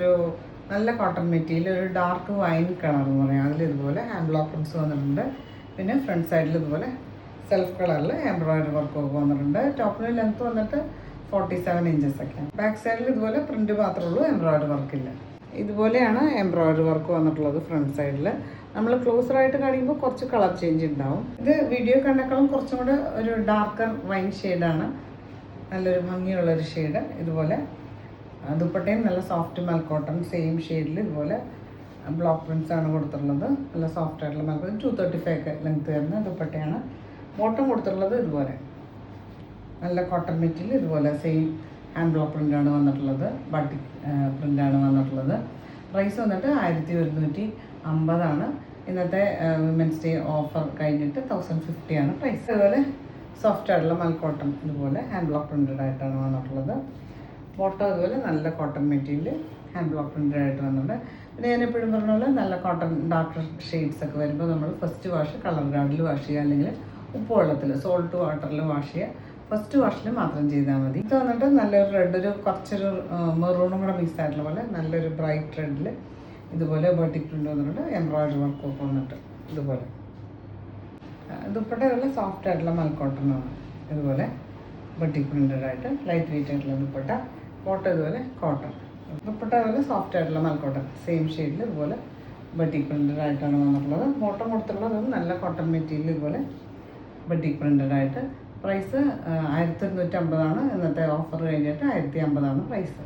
ഒരു നല്ല cotton material, ഒരു ഡാർക്ക് വൈൻ കളർ എന്ന് പറയാം. അതിൽ ഇതുപോലെ ഹാൻഡ് ബ്ലോക്ക് പ്രിൻസ് വന്നിട്ടുണ്ട്. പിന്നെ ഫ്രണ്ട് സൈഡിൽ ഇതുപോലെ സെൽഫ് കളറിൽ എംബ്രോയിഡറി വർക്കൊക്കെ വന്നിട്ടുണ്ട്. ടോപ്പിന് ലെങ്ത് വന്നിട്ട് 47 ഇഞ്ചസ് ഒക്കെയാണ്. ബാക്ക് സൈഡിൽ ഇതുപോലെ പ്രിന്റ് മാത്രമേ ഉള്ളൂ, എംബ്രോയിഡറി വർക്കില്ല. ഇതുപോലെയാണ് എംബ്രോയിഡറി വർക്ക് വന്നിട്ടുള്ളത് ഫ്രണ്ട് സൈഡിൽ. നമ്മൾ ക്ലോസറായിട്ട് കാണിക്കുമ്പോൾ കുറച്ച് കളർ ചേഞ്ച് ഉണ്ടാവും. ഇത് വീഡിയോ കണ്ടേക്കാളും കുറച്ചും കൂടെ ഒരു ഡാർക്കർ വൈൻ ഷെയ്ഡാണ്, നല്ലൊരു ഭംഗിയുള്ളൊരു ഷെയ്ഡ്. ഇതുപോലെ ദുപ്പട്ടയും നല്ല സോഫ്റ്റ് മൽക്കോട്ടൺ സെയിം ഷെയ്ഡിൽ ഇതുപോലെ ബ്ലോക്ക് പ്രിൻസ് ആണ് കൊടുത്തിട്ടുള്ളത്. നല്ല സോഫ്റ്റ് ആയിട്ടുള്ള മൽക്കോട്ടൺ 235 ഒക്കെ ലെങ്ത് വരുന്ന ദുപ്പട്ടയാണ്. ബോട്ടം കൊടുത്തിട്ടുള്ളത് ഇതുപോലെ നല്ല കോട്ടൺ മെറ്റീരിയൽ, ഇതുപോലെ സെയിം ഹാൻഡ് ബ്ലോക്ക് പ്രിൻ്റാണ് വന്നിട്ടുള്ളത്, ബാട്ടിക് പ്രിൻ്റാണ് വന്നിട്ടുള്ളത്. പ്രൈസ് വന്നിട്ട് 1150 ഇന്നത്തെ വിമൻസ് ഡേ ഓഫർ കഴിഞ്ഞിട്ട് 1050 പ്രൈസ്. അതുപോലെ സോഫ്റ്റ് ആയിട്ടുള്ള മൽക്കോട്ടൺ ഇതുപോലെ ഹാൻഡ് ബ്ലോക്ക് പ്രിൻ്റഡ് ആയിട്ടാണ് വന്നിട്ടുള്ളത്. ബോട്ടം അതുപോലെ നല്ല cotton material hand block printed ആയിട്ട് വന്നിട്ടുണ്ട്. പിന്നെ ഞാൻ എപ്പോഴും പറഞ്ഞ പോലെ നല്ല കോട്ടൺ ഡാർക്ക് ഷെയ്ഡ്സ് ഒക്കെ വരുമ്പോൾ നമ്മൾ ഫസ്റ്റ് വാഷ് കളർ ഗാർഡിൽ വാഷ് ചെയ്യുക, അല്ലെങ്കിൽ ഉപ്പ് വെള്ളത്തിൽ സോൾട്ട് വാട്ടറിൽ വാഷ് ചെയ്യുക. ഫസ്റ്റ് വാഷിൽ മാത്രം ചെയ്താൽ മതി. ഇത് വന്നിട്ട് നല്ലൊരു റെഡ്, ഒരു കുറച്ചൊരു മെറൂണും കൂടെ മിക്സ് ആയിട്ടുള്ള പോലെ നല്ലൊരു ബ്രൈറ്റ് റെഡിൽ ഇതുപോലെ ബോട്ടിക് പ്രിൻ്റ് വന്നിട്ടുണ്ട്. എംബ്രോയിഡറി വർക്കൊക്കെ വന്നിട്ട് ഇതുപോലെ. ദുപ്പട്ട നല്ല സോഫ്റ്റ് ആയിട്ടുള്ള മൽക്കോട്ടനാണ്, ഇതുപോലെ ബോട്ടിക് പ്രിൻ്റഡ് ആയിട്ട് ലൈറ്റ് വെയിറ്റ് ആയിട്ടുള്ള ദുപ്പട്ട. ബോട്ടം ഇതുപോലെ കോട്ടൺ. ദുപ്പട്ട അതുപോലെ സോഫ്റ്റ് ആയിട്ടുള്ള മൽക്കോട്ടൺ സെയിം ഷെയ്ഡിൽ ഇതുപോലെ ബോട്ടിക് പ്രിൻ്റഡ് ആയിട്ടാണ് വന്നിട്ടുള്ളത്. ബോട്ടം കൊടുത്തിട്ടുള്ളത് നല്ല കോട്ടൺ മെറ്റീരിയൽ ഇതുപോലെ ബോട്ടിക് പ്രിൻ്റഡ് ആയിട്ട്. പ്രൈസ് 1250 ഇന്നത്തെ ഓഫർ കഴിഞ്ഞിട്ട് 1050 പ്രൈസ്.